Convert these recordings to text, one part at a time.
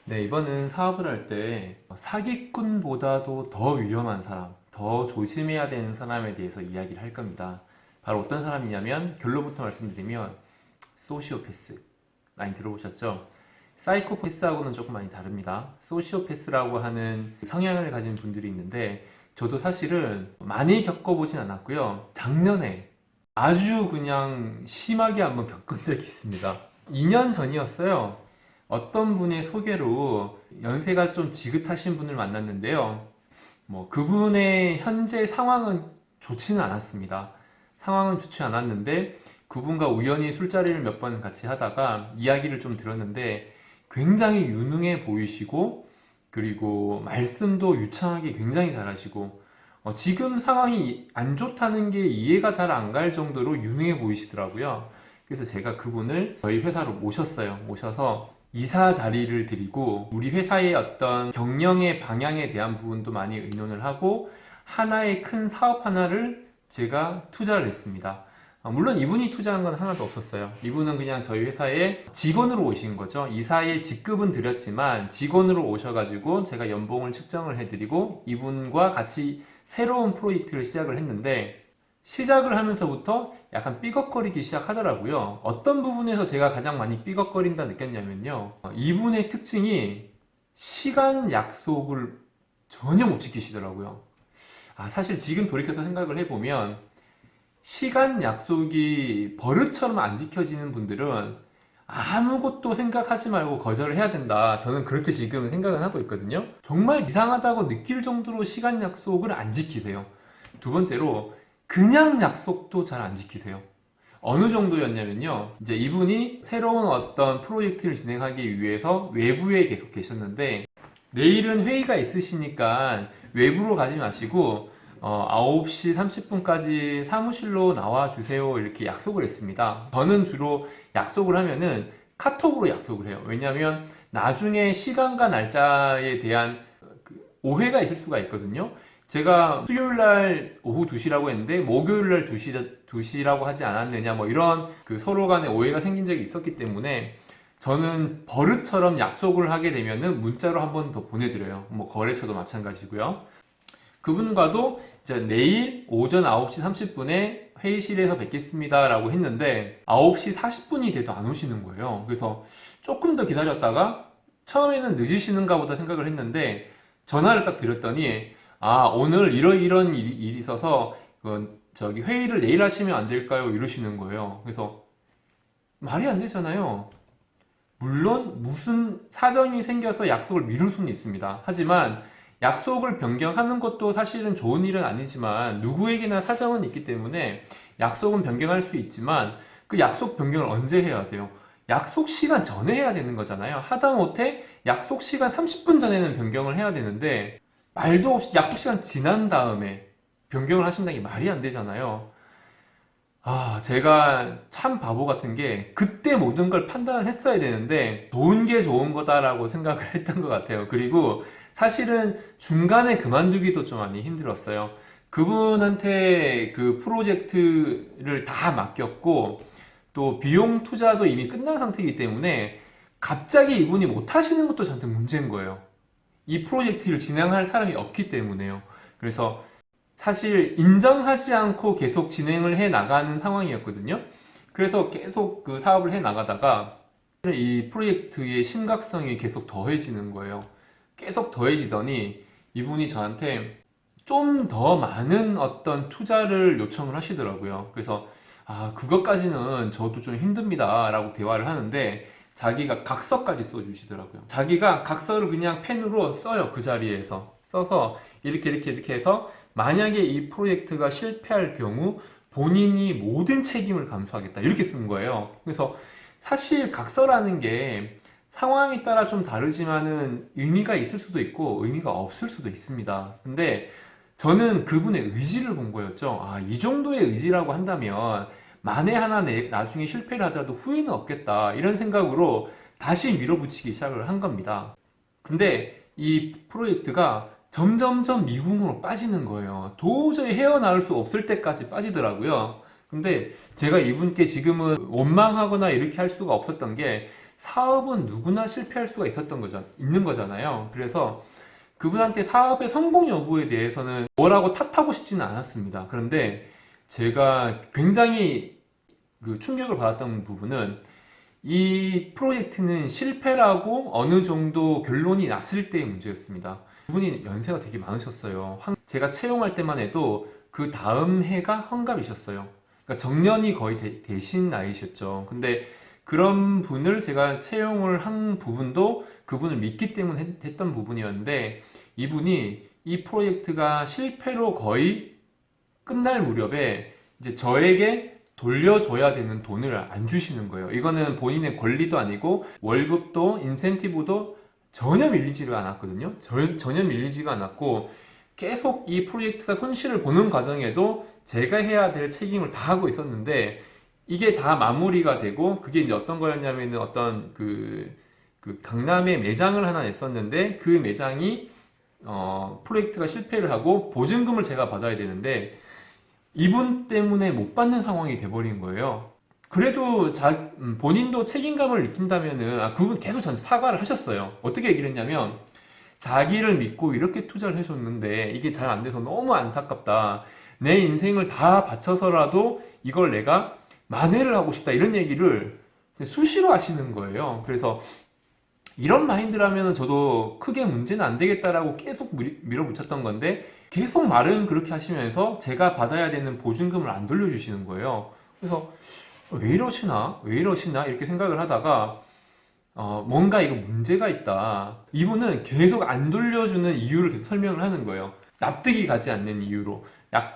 네, 이번은 사업을 할 때 사기꾼보다도 더 위험한 사람, 더 조심해야 되는 사람에 대해서 이야기를 할 겁니다. 바로 어떤 사람이냐면 결론부터 말씀드리면 소시오패스. 많이 들어보셨죠? 사이코패스하고는 조금 많이 다릅니다. 소시오패스라고 하는 성향을 가진 분들이 있는데 저도 사실은 많이 겪어보진 않았고요. 작년에 아주 그냥 심하게 한번 겪은 적이 있습니다. 2년 전이었어요. 어떤 분의 소개로 연세가 좀 지긋하신 분을 만났는데요. 그분의 현재 상황은 좋지는 않았습니다. 상황은 좋지 않았는데 그분과 우연히 술자리를 몇 번 같이 하다가 이야기를 좀 들었는데 굉장히 유능해 보이시고 그리고 말씀도 유창하게 굉장히 잘하시고 지금 상황이 안 좋다는 게 이해가 잘 안 갈 정도로 유능해 보이시더라고요. 그래서 제가 그분을 저희 회사로 모셨어요. 모셔서 이사 자리를 드리고 우리 회사의 어떤 경영의 방향에 대한 부분도 많이 의논을 하고 하나의 큰 사업 하나를 제가 투자를 했습니다. 물론 이분이 투자한 건 하나도 없었어요. 이분은 그냥 저희 회사에 직원으로 오신 거죠. 이사의 직급은 드렸지만 직원으로 오셔가지고 제가 연봉을 측정을 해드리고 이분과 같이 새로운 프로젝트를 시작을 했는데 시작을 하면서부터 약간 삐걱거리기 시작하더라고요. 어떤 부분에서 제가 가장 많이 삐걱거린다 느꼈냐면요. 이분의 특징이 시간 약속을 전혀 못 지키시더라고요. 사실 지금 돌이켜서 생각을 해보면 시간 약속이 버릇처럼 안 지켜지는 분들은 아무것도 생각하지 말고 거절을 해야 된다. 저는 그렇게 지금 생각을 하고 있거든요. 정말 이상하다고 느낄 정도로 시간 약속을 안 지키세요. 두 번째로 그냥 약속도 잘 안 지키세요. 어느 정도였냐면요. 이제 이분이 새로운 어떤 프로젝트를 진행하기 위해서 외부에 계속 계셨는데 내일은 회의가 있으시니까 외부로 가지 마시고 9시 30분까지 사무실로 나와 주세요. 이렇게 약속을 했습니다. 저는 주로 약속을 하면은 카톡으로 약속을 해요. 왜냐하면 나중에 시간과 날짜에 대한 오해가 있을 수가 있거든요. 제가 수요일 날 오후 2시라고 했는데 목요일 날 2시라고 하지 않았느냐 이런 서로 간에 오해가 생긴 적이 있었기 때문에 저는 버릇처럼 약속을 하게 되면은 문자로 한 번 더 보내드려요. 거래처도 마찬가지고요. 그분과도 이제 내일 오전 9시 30분에 회의실에서 뵙겠습니다 라고 했는데 9시 40분이 돼도 안 오시는 거예요. 그래서 조금 더 기다렸다가 처음에는 늦으시는가 보다 생각을 했는데 전화를 딱 드렸더니 오늘 이런 일이 있어서 저기 회의를 내일 하시면 안 될까요? 이러시는 거예요. 그래서 말이 안 되잖아요. 물론 무슨 사정이 생겨서 약속을 미룰 수는 있습니다. 하지만 약속을 변경하는 것도 사실은 좋은 일은 아니지만 누구에게나 사정은 있기 때문에 약속은 변경할 수 있지만 그 약속 변경을 언제 해야 돼요? 약속 시간 전에 해야 되는 거잖아요. 하다못해 약속 시간 30분 전에는 변경을 해야 되는데 말도 없이 약속 시간 지난 다음에 변경을 하신다는 게 말이 안 되잖아요. 제가 참 바보 같은 게 그때 모든 걸 판단을 했어야 되는데 좋은 게 좋은 거다라고 생각을 했던 것 같아요. 그리고 사실은 중간에 그만두기도 좀 많이 힘들었어요. 그분한테 그 프로젝트를 다 맡겼고 또 비용 투자도 이미 끝난 상태이기 때문에 갑자기 이분이 못 하시는 것도 저한테 문제인 거예요. 이 프로젝트를 진행할 사람이 없기 때문에요. 그래서 사실 인정하지 않고 계속 진행을 해 나가는 상황이었거든요. 그래서 계속 그 사업을 해 나가다가 이 프로젝트의 심각성이 계속 더해지는 거예요. 계속 더해지더니 이분이 저한테 좀 더 많은 어떤 투자를 요청을 하시더라고요. 그래서 그것까지는 저도 좀 힘듭니다 라고 대화를 하는데 자기가 각서까지 써주시더라고요. 자기가 각서를 그냥 펜으로 써요. 그 자리에서 써서 이렇게 해서 만약에 이 프로젝트가 실패할 경우 본인이 모든 책임을 감수하겠다 이렇게 쓴 거예요. 그래서 사실 각서라는 게 상황에 따라 좀 다르지만은 의미가 있을 수도 있고 의미가 없을 수도 있습니다. 근데 저는 그분의 의지를 본 거였죠. 이 정도의 의지라고 한다면 만에 하나 나중에 실패를 하더라도 후회는 없겠다 이런 생각으로 다시 밀어붙이기 시작을 한 겁니다. 근데 이 프로젝트가 점점점 미궁으로 빠지는 거예요. 도저히 헤어나올 수 없을 때까지 빠지더라고요. 근데 제가 이분께 지금은 원망하거나 이렇게 할 수가 없었던 게 사업은 누구나 실패할 수가 있는 거잖아요. 그래서 그분한테 사업의 성공 여부에 대해서는 뭐라고 탓하고 싶지는 않았습니다. 그런데 제가 굉장히 그 충격을 받았던 부분은 이 프로젝트는 실패라고 어느 정도 결론이 났을 때의 문제였습니다. 그분이 연세가 되게 많으셨어요. 제가 채용할 때만 해도 그 다음 해가 환갑이셨어요. 그러니까 정년이 거의 되신 나이셨죠. 근데 그런 분을 제가 채용을 한 부분도 그분을 믿기 때문에 했던 부분이었는데, 이분이 이 프로젝트가 실패로 거의 끝날 무렵에 이제 저에게 돌려줘야 되는 돈을 안 주시는 거예요. 이거는 본인의 권리도 아니고 월급도 인센티브도 전혀 밀리지가 않았거든요. 전혀 밀리지가 않았고, 계속 이 프로젝트가 손실을 보는 과정에도 제가 해야 될 책임을 다 하고 있었는데, 이게 다 마무리가 되고, 그게 이제 어떤 거였냐면은 어떤 그 강남에 매장을 하나 냈었는데, 그 매장이 프로젝트가 실패를 하고 보증금을 제가 받아야 되는데 이분 때문에 못 받는 상황이 돼버린 거예요. 그래도 본인도 책임감을 느낀다면은, 그분 계속 저한테 사과를 하셨어요. 어떻게 얘기를 했냐면, 자기를 믿고 이렇게 투자를 해줬는데 이게 잘 안 돼서 너무 안타깝다. 내 인생을 다 바쳐서라도 이걸 내가 만회를 하고 싶다. 이런 얘기를 수시로 하시는 거예요. 그래서 이런 마인드라면 저도 크게 문제는 안 되겠다라고 계속 밀어붙였던 건데, 계속 말은 그렇게 하시면서 제가 받아야 되는 보증금을 안 돌려주시는 거예요. 그래서 왜 이러시나 이렇게 생각을 하다가 뭔가 이거 문제가 있다. 이분은 계속 안 돌려주는 이유를 계속 설명을 하는 거예요. 납득이 가지 않는 이유로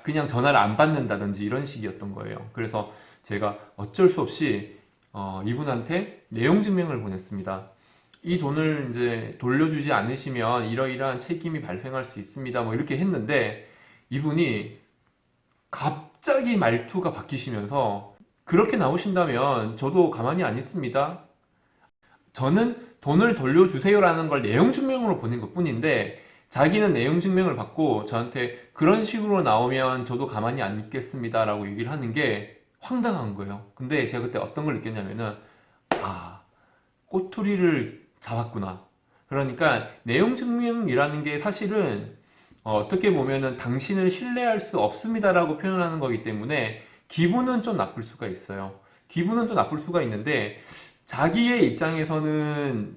그냥 전화를 안 받는다든지 이런 식이었던 거예요. 그래서 제가 어쩔 수 없이 이분한테 내용 증명을 보냈습니다. 이 돈을 이제 돌려주지 않으시면 이러이러한 책임이 발생할 수 있습니다. 뭐 이렇게 했는데, 이분이 갑자기 말투가 바뀌시면서 그렇게 나오신다면 저도 가만히 안 있습니다. 저는 돈을 돌려주세요라는 걸 내용 증명으로 보낸 것 뿐인데, 자기는 내용 증명을 받고 저한테 그런 식으로 나오면 저도 가만히 안 있겠습니다 라고 얘기를 하는 게 황당한 거예요. 근데 제가 그때 어떤 걸 느꼈냐면은, 꼬투리를 잡았구나. 그러니까 내용 증명이라는 게 사실은 어떻게 보면은 당신을 신뢰할 수 없습니다라고 표현하는 거기 때문에 기분은 좀 나쁠 수가 있어요. 기분은 좀 나쁠 수가 있는데, 자기의 입장에서는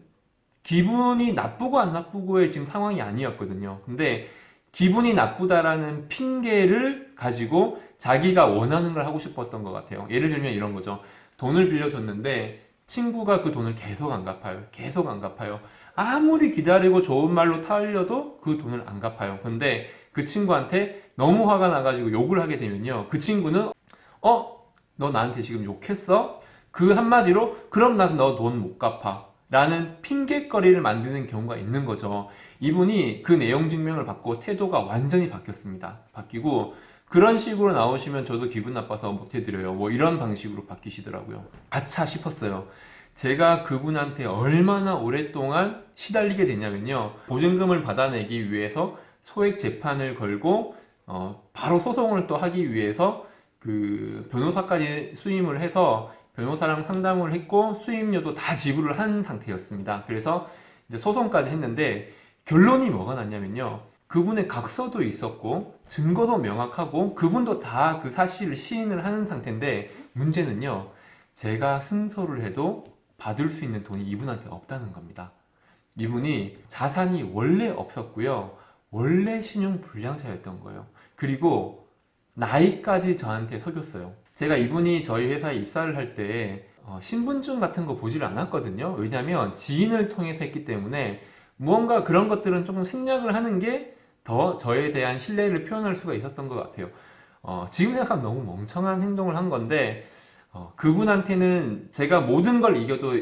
기분이 나쁘고 안 나쁘고의 지금 상황이 아니었거든요. 근데 기분이 나쁘다라는 핑계를 가지고 자기가 원하는 걸 하고 싶었던 것 같아요. 예를 들면 이런 거죠. 돈을 빌려줬는데 친구가 그 돈을 계속 안 갚아요. 계속 안 갚아요. 아무리 기다리고 좋은 말로 타일려도 그 돈을 안 갚아요. 근데 그 친구한테 너무 화가 나가지고 욕을 하게 되면요, 그 친구는 너 나한테 지금 욕했어? 그 한마디로 그럼 나 너 돈 못 갚아 라는 핑계거리를 만드는 경우가 있는 거죠. 이분이 그 내용 증명을 받고 태도가 완전히 바뀌었습니다. 바뀌고 그런 식으로 나오시면 저도 기분 나빠서 못 해드려요. 뭐 이런 방식으로 바뀌시더라고요. 아차 싶었어요. 제가 그분한테 얼마나 오랫동안 시달리게 됐냐면요, 보증금을 받아내기 위해서 소액 재판을 걸고 바로 소송을 또 하기 위해서 그 변호사까지 수임을 해서 변호사랑 상담을 했고 수임료도 다 지불을 한 상태였습니다. 그래서 이제 소송까지 했는데 결론이 뭐가 났냐면요, 그분의 각서도 있었고 증거도 명확하고 그분도 다 그 사실을 시인을 하는 상태인데, 문제는요, 제가 승소를 해도 받을 수 있는 돈이 이분한테 없다는 겁니다. 이분이 자산이 원래 없었고요, 원래 신용 불량자였던 거예요. 그리고 나이까지 저한테 속였어요. 제가 이분이 저희 회사에 입사를 할 때 신분증 같은 거 보지를 않았거든요. 왜냐하면 지인을 통해서 했기 때문에 무언가 그런 것들은 조금 생략을 하는 게 더 저에 대한 신뢰를 표현할 수가 있었던 것 같아요. 지금 생각하면 너무 멍청한 행동을 한 건데, 그분한테는 제가 모든 걸 이겨도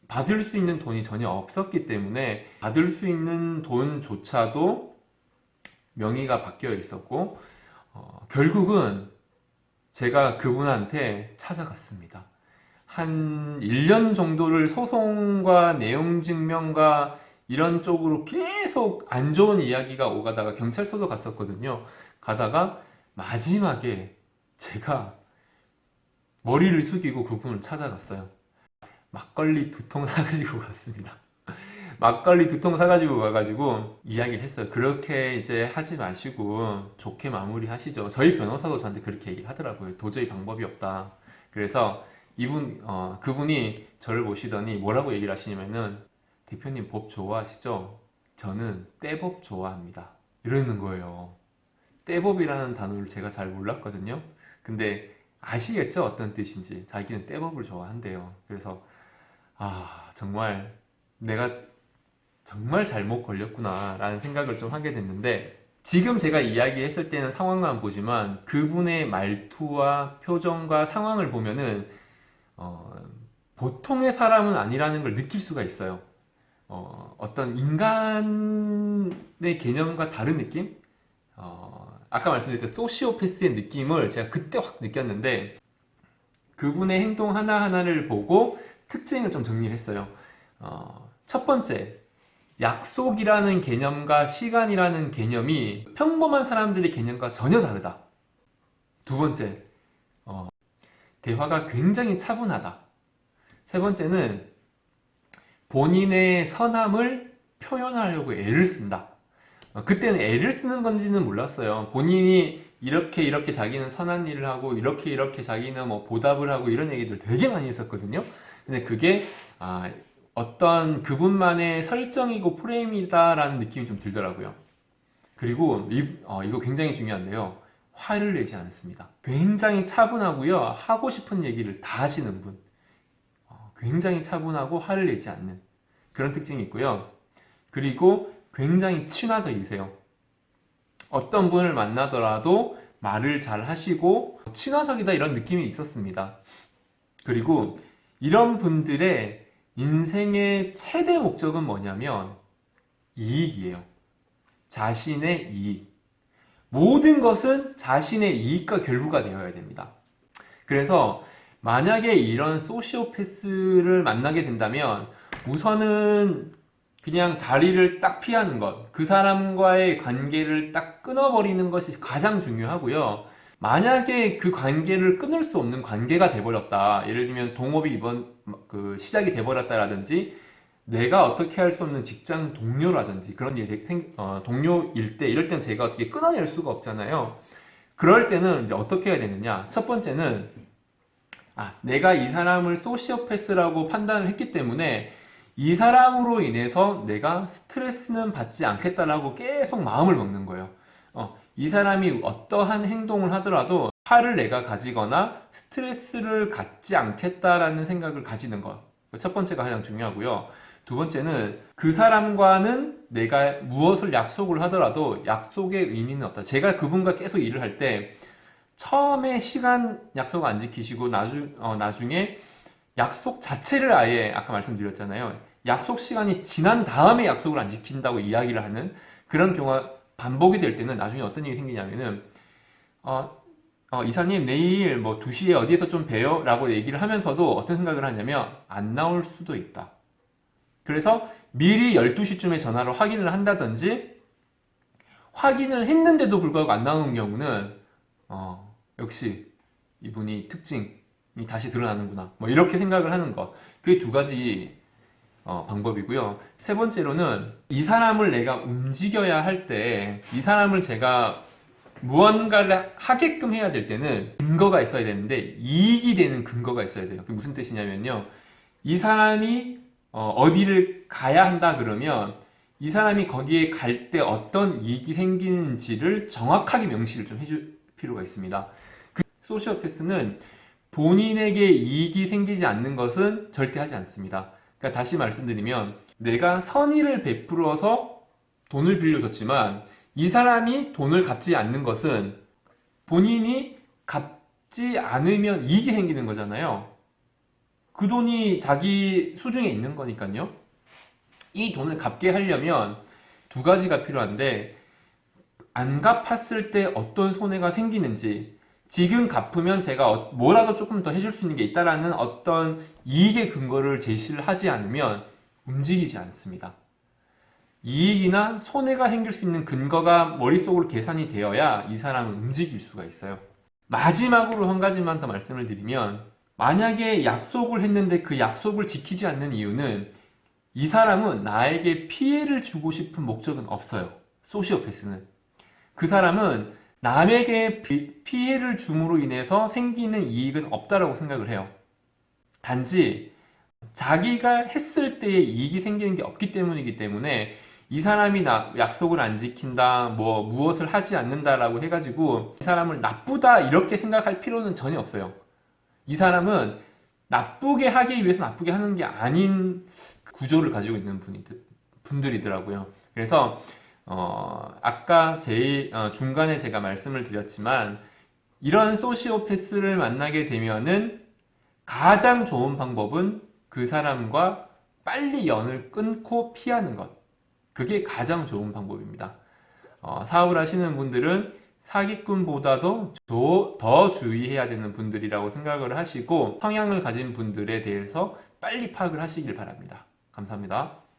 받을 수 있는 돈이 전혀 없었기 때문에 받을 수 있는 돈조차도 명의가 바뀌어 있었고, 결국은 제가 그분한테 찾아갔습니다. 한 1년 정도를 소송과 내용 증명과 이런 쪽으로 계속 안 좋은 이야기가 오가다가 경찰서도 갔었거든요. 가다가 마지막에 제가 머리를 숙이고 그분을 찾아갔어요. 막걸리 2통 사가지고 갔습니다. 막걸리 2통 사가지고 가가지고 이야기를 했어요. 그렇게 이제 하지 마시고 좋게 마무리 하시죠. 저희 변호사도 저한테 그렇게 얘기를 하더라고요. 도저히 방법이 없다. 그래서 그분이 저를 보시더니 뭐라고 얘기를 하시냐면은, 대표님 법 좋아하시죠? 저는 떼법 좋아합니다. 이러는 거예요. 떼법이라는 단어를 제가 잘 몰랐거든요. 근데 아시겠죠? 어떤 뜻인지. 자기는 떼법을 좋아한대요. 그래서 정말 내가 정말 잘못 걸렸구나 라는 생각을 좀 하게 됐는데, 지금 제가 이야기했을 때는 상황만 보지만 그분의 말투와 표정과 상황을 보면은 보통의 사람은 아니라는 걸 느낄 수가 있어요. 어떤 인간의 개념과 다른 느낌? 아까 말씀드렸던 소시오패스의 느낌을 제가 그때 확 느꼈는데, 그분의 행동 하나하나를 보고 특징을 좀 정리를 했어요. 첫 번째, 약속이라는 개념과 시간이라는 개념이 평범한 사람들의 개념과 전혀 다르다. 두 번째, 대화가 굉장히 차분하다. 세 번째는 본인의 선함을 표현하려고 애를 쓴다. 그때는 애를 쓰는 건지는 몰랐어요. 본인이 이렇게 자기는 선한 일을 하고 이렇게 자기는 뭐 보답을 하고 이런 얘기들 되게 많이 했었거든요. 근데 그게 어떤 그분만의 설정이고 프레임이다라는 느낌이 좀 들더라고요. 그리고 이거 굉장히 중요한데요. 화를 내지 않습니다. 굉장히 차분하고요. 하고 싶은 얘기를 다 하시는 분. 굉장히 차분하고 화를 내지 않는 그런 특징이 있고요. 그리고 굉장히 친화적이세요. 어떤 분을 만나더라도 말을 잘 하시고 친화적이다 이런 느낌이 있었습니다. 그리고 이런 분들의 인생의 최대 목적은 뭐냐면 이익이에요. 자신의 이익. 모든 것은 자신의 이익과 결부가 되어야 됩니다. 그래서 만약에 이런 소시오패스를 만나게 된다면 우선은 그냥 자리를 딱 피하는 것, 그 사람과의 관계를 딱 끊어버리는 것이 가장 중요하고요. 만약에 그 관계를 끊을 수 없는 관계가 돼버렸다. 예를 들면 동업이 시작이 돼버렸다라든지, 내가 어떻게 할 수 없는 직장 동료라든지 그런 동료일 때, 이럴 땐 제가 어떻게 끊어낼 수가 없잖아요. 그럴 때는 이제 어떻게 해야 되느냐? 첫 번째는 내가 이 사람을 소시오패스라고 판단을 했기 때문에 이 사람으로 인해서 내가 스트레스는 받지 않겠다라고 계속 마음을 먹는 거예요. 이 사람이 어떠한 행동을 하더라도 화를 내가 가지거나 스트레스를 갖지 않겠다라는 생각을 가지는 것. 첫 번째가 가장 중요하고요. 두 번째는 그 사람과는 내가 무엇을 약속을 하더라도 약속의 의미는 없다. 제가 그분과 계속 일을 할 때 처음에 시간 약속 안 지키시고 나중에 약속 자체를 아예 아까 말씀드렸잖아요. 약속 시간이 지난 다음에 약속을 안 지킨다고 이야기를 하는 그런 경우가 반복이 될 때는 나중에 어떤 일이 생기냐면은 이사님 내일 뭐 2시에 어디에서 좀 봬요? 라고 얘기를 하면서도 어떤 생각을 하냐면 안 나올 수도 있다. 그래서 미리 12시쯤에 전화로 확인을 한다든지, 확인을 했는데도 불구하고 안 나오는 경우는 역시 이분이 특징이 다시 드러나는구나, 뭐 이렇게 생각을 하는 것. 그게 두 가지 방법이고요. 세 번째로는 이 사람을 내가 움직여야 할 때, 이 사람을 제가 무언가를 하게끔 해야 될 때는 근거가 있어야 되는데 이익이 되는 근거가 있어야 돼요. 그게 무슨 뜻이냐면요, 이 사람이 어디를 가야 한다 그러면 이 사람이 거기에 갈 때 어떤 이익이 생기는지를 정확하게 명시를 좀 해줄 필요가 있습니다. 소시오패스는 본인에게 이익이 생기지 않는 것은 절대 하지 않습니다. 그러니까 다시 말씀드리면, 내가 선의를 베풀어서 돈을 빌려줬지만 이 사람이 돈을 갚지 않는 것은 본인이 갚지 않으면 이익이 생기는 거잖아요. 그 돈이 자기 수중에 있는 거니까요. 이 돈을 갚게 하려면 두 가지가 필요한데, 안 갚았을 때 어떤 손해가 생기는지, 지금 갚으면 제가 뭐라도 조금 더 해줄 수 있는 게 있다라는 어떤 이익의 근거를 제시를 하지 않으면 움직이지 않습니다. 이익이나 손해가 생길 수 있는 근거가 머릿속으로 계산이 되어야 이 사람은 움직일 수가 있어요. 마지막으로 한 가지만 더 말씀을 드리면, 만약에 약속을 했는데 그 약속을 지키지 않는 이유는 이 사람은 나에게 피해를 주고 싶은 목적은 없어요. 소시오패스는. 그 사람은 남에게 피해를 줌으로 인해서 생기는 이익은 없다라고 생각을 해요. 단지 자기가 했을 때의 이익이 생기는 게 없기 때문이기 때문에 이 사람이 약속을 안 지킨다, 뭐 무엇을 하지 않는다라고 해가지고 이 사람을 나쁘다 이렇게 생각할 필요는 전혀 없어요. 이 사람은 나쁘게 하기 위해서 나쁘게 하는 게 아닌 구조를 가지고 있는 분들이더라고요. 그래서 아까 제일 중간에 제가 말씀을 드렸지만 이런 소시오패스를 만나게 되면은 가장 좋은 방법은 그 사람과 빨리 연을 끊고 피하는 것. 그게 가장 좋은 방법입니다. 사업을 하시는 분들은 사기꾼보다도 더 주의해야 되는 분들이라고 생각을 하시고 성향을 가진 분들에 대해서 빨리 파악을 하시길 바랍니다. 감사합니다.